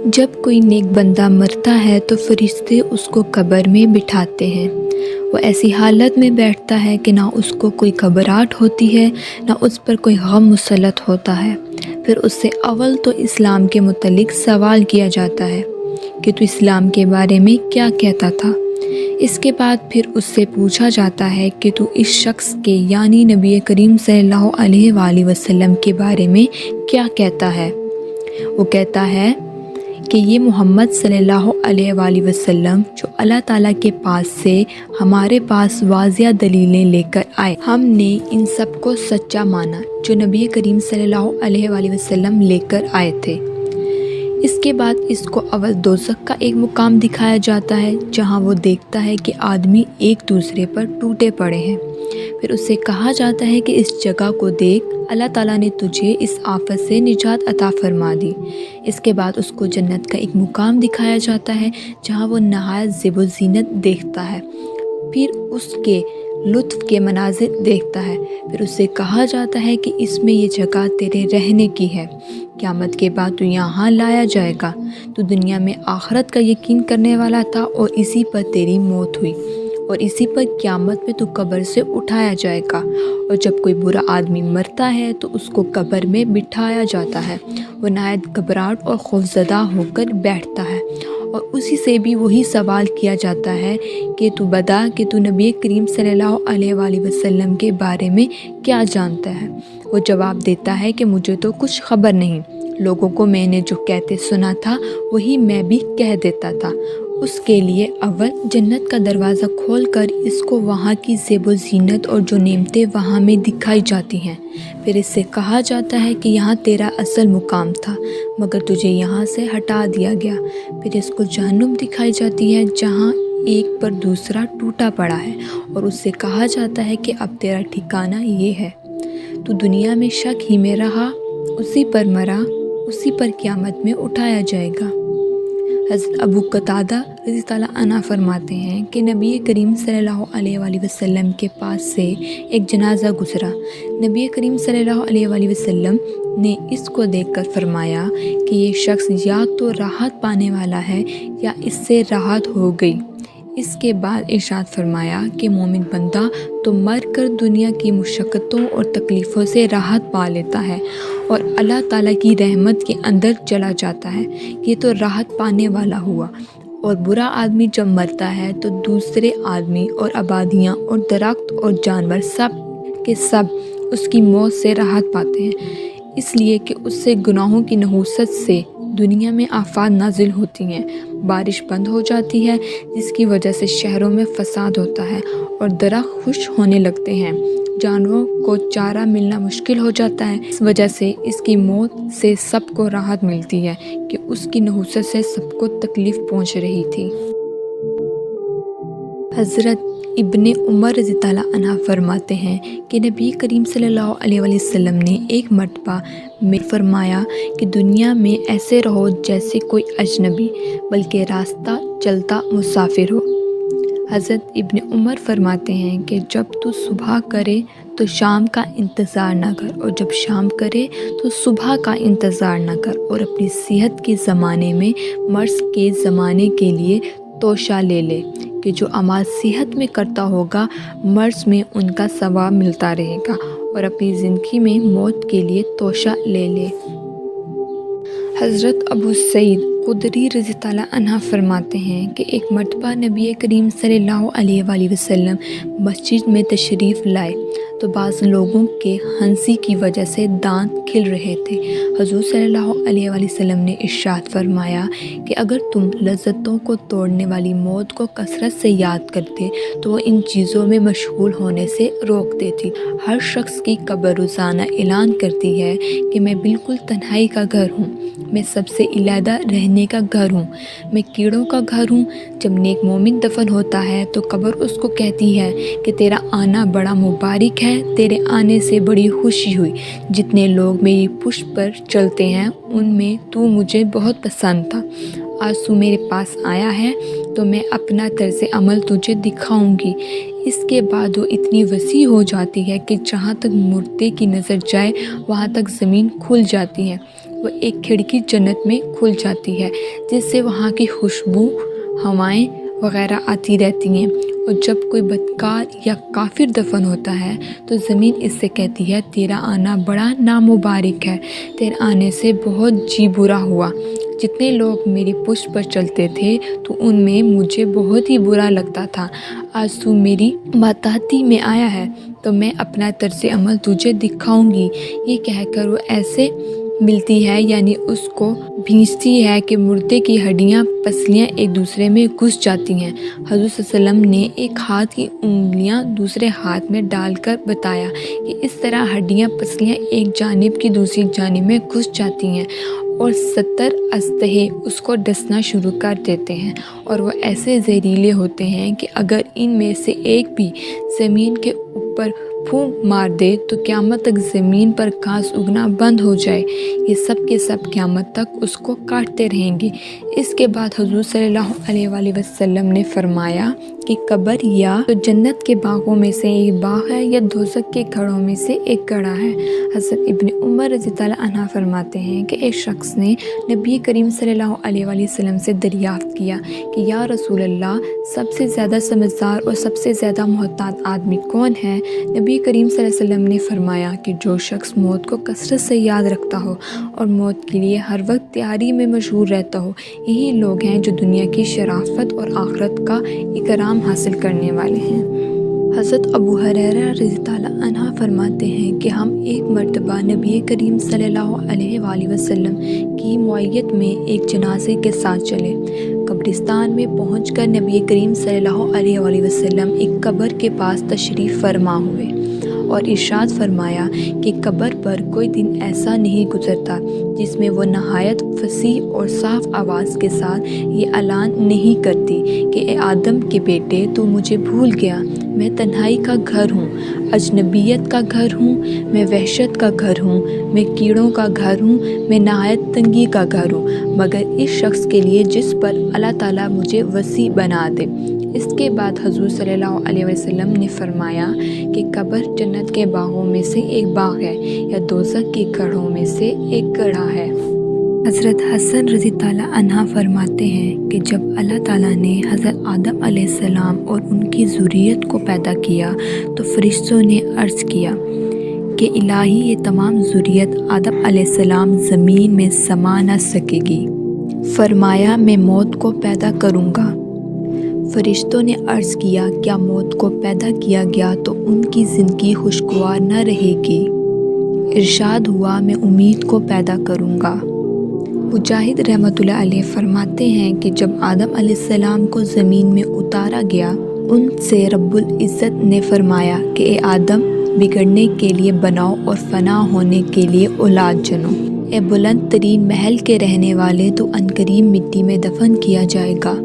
جب کوئی نیک بندہ مرتا ہے تو فرشتے اس کو قبر میں بٹھاتے ہیں۔ وہ ایسی حالت میں بیٹھتا ہے کہ نہ اس کو کوئی گھبراہٹ ہوتی ہے، نہ اس پر کوئی غم مسلط ہوتا ہے۔ پھر اس سے اول تو اسلام کے متعلق سوال کیا جاتا ہے کہ تو اسلام کے بارے میں کیا کہتا تھا۔ اس کے بعد پھر اس سے پوچھا جاتا ہے کہ تو اس شخص کے یعنی نبی کریم صلی اللہ علیہ وآلہ وسلم کے بارے میں کیا کہتا ہے۔ وہ کہتا ہے کہ یہ محمد صلی اللہ علیہ وآلہ وسلم جو اللہ تعالیٰ کے پاس سے ہمارے پاس واضح دلیلیں لے کر آئے، ہم نے ان سب کو سچا مانا جو نبی کریم صلی اللہ علیہ وآلہ وسلم لے کر آئے تھے۔ اس کے بعد اس کو اول دوزخ کا ایک مقام دکھایا جاتا ہے جہاں وہ دیکھتا ہے کہ آدمی ایک دوسرے پر ٹوٹے پڑے ہیں۔ پھر اس سے کہا جاتا ہے کہ اس جگہ کو دیکھ، اللہ تعالیٰ نے تجھے اس آفت سے نجات عطا فرما دی۔ اس کے بعد اس کو جنت کا ایک مقام دکھایا جاتا ہے جہاں وہ نہایت زیب و زینت دیکھتا ہے، پھر اس کے لطف کے مناظر دیکھتا ہے۔ پھر اس سے کہا جاتا ہے کہ اس میں یہ جگہ تیرے رہنے کی ہے، قیامت کے بعد تو یہاں لایا جائے گا۔ تو دنیا میں آخرت کا یقین کرنے والا تھا اور اسی پر تیری موت ہوئی، اور اسی پر قیامت میں تو قبر سے اٹھایا جائے گا۔ اور جب کوئی برا آدمی مرتا ہے تو اس کو قبر میں بٹھایا جاتا ہے۔ وہ نہایت گھبراہٹ اور خوفزدہ ہو کر بیٹھتا ہے، اور اسی سے بھی وہی سوال کیا جاتا ہے کہ تو بتا کہ تو نبی کریم صلی اللہ علیہ وآلہ وسلم کے بارے میں کیا جانتا ہے۔ وہ جواب دیتا ہے کہ مجھے تو کچھ خبر نہیں، لوگوں کو میں نے جو کہتے سنا تھا وہی میں بھی کہہ دیتا تھا۔ اس کے لیے اول جنت کا دروازہ کھول کر اس کو وہاں کی زیب و زینت اور جو نعمتیں وہاں میں دکھائی جاتی ہیں۔ پھر اس سے کہا جاتا ہے کہ یہاں تیرا اصل مقام تھا مگر تجھے یہاں سے ہٹا دیا گیا۔ پھر اس کو جہنم دکھائی جاتی ہے جہاں ایک پر دوسرا ٹوٹا پڑا ہے، اور اس سے کہا جاتا ہے کہ اب تیرا ٹھکانہ یہ ہے، تو دنیا میں شک ہی میں رہا، اسی پر مرا، اسی پر قیامت میں اٹھایا جائے گا۔ حضرت ابو قتادہ رضی اللہ عنہ فرماتے ہیں کہ نبی کریم صلی اللہ علیہ وآلہ وسلم کے پاس سے ایک جنازہ گزرا۔ نبی کریم صلی اللہ علیہ وآلہ وسلم نے اس کو دیکھ کر فرمایا کہ یہ شخص یا تو راحت پانے والا ہے یا اس سے راحت ہو گئی۔ اس کے بعد ارشاد فرمایا کہ مومن بندہ تو مر کر دنیا کی مشقتوں اور تکلیفوں سے راحت پا لیتا ہے اور اللہ تعالیٰ کی رحمت کے اندر چلا جاتا ہے، یہ تو راحت پانے والا ہوا۔ اور برا آدمی جب مرتا ہے تو دوسرے آدمی اور آبادیاں اور درخت اور جانور سب کے سب اس کی موت سے راحت پاتے ہیں، اس لیے کہ اس سے گناہوں کی نحوست سے دنیا میں آفات نازل ہوتی ہیں، بارش بند ہو جاتی ہے جس کی وجہ سے شہروں میں فساد ہوتا ہے اور درخت خشک ہونے لگتے ہیں، جانوروں کو چارہ ملنا مشکل ہو جاتا ہے۔ اس وجہ سے اس کی موت سے سب کو راحت ملتی ہے کہ اس کی نحوست سے سب کو تکلیف پہنچ رہی تھی۔ حضرت ابن عمر رضی اللہ عنہ فرماتے ہیں کہ نبی کریم صلی اللہ علیہ وآلہ وسلم نے ایک مرتبہ میں فرمایا کہ دنیا میں ایسے رہو جیسے کوئی اجنبی، بلکہ راستہ چلتا مسافر ہو۔ حضرت ابن عمر فرماتے ہیں کہ جب تو صبح کرے تو شام کا انتظار نہ کر، اور جب شام کرے تو صبح کا انتظار نہ کر، اور اپنی صحت کے زمانے میں مرض کے زمانے کے لیے توشہ لے لے کہ جو اعمال صحت میں کرتا ہوگا مرض میں ان کا ثواب ملتا رہے گا، اور اپنی زندگی میں موت کے لیے توشہ لے لے۔ حضرت ابو سعید خدری رضی اللہ عنہ فرماتے ہیں کہ ایک مرتبہ نبی کریم صلی اللہ علیہ وآلہ وسلم مسجد میں تشریف لائے تو بعض لوگوں کے ہنسی کی وجہ سے دانت کھل رہے تھے۔ حضور صلی اللہ علیہ وآلہ وسلم نے ارشاد فرمایا کہ اگر تم لذتوں کو توڑنے والی موت کو کثرت سے یاد کرتے تو وہ ان چیزوں میں مشغول ہونے سے روک دیتی۔ ہر شخص کی قبر روزانہ اعلان کرتی ہے کہ میں بالکل تنہائی کا گھر ہوں، میں سب سے علیحدہ رہنے کا گھر ہوں، میں کیڑوں کا گھر ہوں۔ جب نیک مومن دفن ہوتا ہے تو قبر اس کو کہتی ہے کہ تیرا آنا بڑا مبارک ہے، تیرے آنے سے بڑی خوشی ہوئی، جتنے لوگ میری پشت پر چلتے ہیں ان میں تو مجھے بہت پسند تھا، آج تو میرے پاس آیا ہے تو میں اپنا طرز عمل تجھے دکھاؤں گی۔ اس کے بعد وہ اتنی وسیع ہو جاتی ہے کہ جہاں تک مردے کی نظر جائے وہاں تک زمین کھل جاتی ہے، وہ ایک کھڑکی جنت میں کھل جاتی ہے جس سے وہاں کی خوشبو، ہوائیں وغیرہ آتی رہتی ہیں، اور جب کوئی بدکار یا کافر دفن ہوتا ہے تو زمین اس سے کہتی ہے تیرا آنا بڑا نامبارک ہے، تیرے آنے سے بہت جی برا ہوا، جتنے لوگ میری پشت پر چلتے تھے تو ان میں مجھے بہت ہی برا لگتا تھا، آج تو میری باتاتی میں آیا ہے تو میں اپنا طرز عمل تجھے دکھاؤں گی۔ یہ کہہ کر وہ ایسے ملتی ہے، یعنی اس کو بھینچتی ہے کہ مردے کی ہڈیاں پسلیاں ایک دوسرے میں گھس جاتی ہیں۔ حضور صلی اللہ علیہ وسلم نے ایک ہاتھ کی انگلیاں دوسرے ہاتھ میں ڈال کر بتایا کہ اس طرح ہڈیاں پسلیاں ایک جانب کی دوسری جانب میں گھس جاتی ہیں اور 70 اژدہے اس کو ڈسنا شروع کر دیتے ہیں، اور وہ ایسے زہریلے ہوتے ہیں کہ اگر ان میں سے ایک بھی زمین کے اوپر پھونک مار دے تو قیامت تک زمین پر گھاس اگنا بند ہو جائے، یہ سب کے سب قیامت تک اس کو کاٹتے رہیں گے۔ اس کے بعد حضور صلی اللہ علیہ وآلہ وسلم نے فرمایا کہ قبر یا تو جنت کے باغوں میں سے ایک باغ ہے یا دوزخ کے گڑھوں میں سے ایک گڑھا ہے۔ حضرت ابن عمر رضی اللہ عنہ فرماتے ہیں کہ ایک شخص نے نبی کریم صلی اللہ علیہ وآلہ وسلم سے دریافت کیا کہ یا رسول اللہ، سب سے زیادہ سمجھدار اور سب سے زیادہ محتاط آدمی کون ہے؟ نبی کریم صلی اللہ علیہ وسلم نے فرمایا کہ جو شخص موت کو کثرت سے یاد رکھتا ہو اور موت کے لیے ہر وقت تیاری میں مشغول رہتا ہو، یہی لوگ ہیں جو دنیا کی شرافت اور آخرت کا اکرام حاصل کرنے والے ہیں۔ حضرت ابو ہریرہ رضی اللہ عنہ فرماتے ہیں کہ ہم ایک مرتبہ نبی کریم صلی اللہ علیہ وآلہ وسلم کی معیت میں ایک جنازے کے ساتھ چلے۔ قبرستان میں پہنچ کر نبی کریم صلی اللہ علیہ وآلہ وسلم ایک قبر کے پاس تشریف فرما ہوئے اور ارشاد فرمایا کہ قبر پر کوئی دن ایسا نہیں گزرتا جس میں وہ نہایت فصیح اور صاف آواز کے ساتھ یہ اعلان نہیں کرتی کہ اے آدم کے بیٹے، تو مجھے بھول گیا، میں تنہائی کا گھر ہوں، اجنبیت کا گھر ہوں، میں وحشت کا گھر ہوں، میں کیڑوں کا گھر ہوں، میں نہایت تنگی کا گھر ہوں، مگر اس شخص کے لیے جس پر اللہ تعالیٰ مجھے وسیع بنا دے۔ اس کے بعد حضور صلی اللہ علیہ وسلم نے فرمایا کہ قبر جنت کے باغوں میں سے ایک باغ ہے یا دوزخ کے گڑھوں میں سے ایک گڑھا ہے۔ حضرت حسن رضی اللہ عنہ فرماتے ہیں کہ جب اللہ تعالیٰ نے حضرت آدم علیہ السلام اور ان کی ذریت کو پیدا کیا تو فرشتوں نے عرض کیا کہ الہی، یہ تمام ذریت آدم علیہ السلام زمین میں سما نہ سکے گی۔ فرمایا میں موت کو پیدا کروں گا۔ فرشتوں نے عرض کیا کیا موت کو پیدا کیا گیا تو ان کی زندگی خوشگوار نہ رہے گی؟ ارشاد ہوا میں امید کو پیدا کروں گا۔ مجاہد رحمۃ اللہ علیہ فرماتے ہیں کہ جب آدم علیہ السلام کو زمین میں اتارا گیا، ان سے رب العزت نے فرمایا کہ اے آدم، بگڑنے کے لیے بناؤ اور فنا ہونے کے لیے اولاد جنو۔ اے بلند ترین محل کے رہنے والے، تو عنقریب مٹی میں دفن کیا جائے گا۔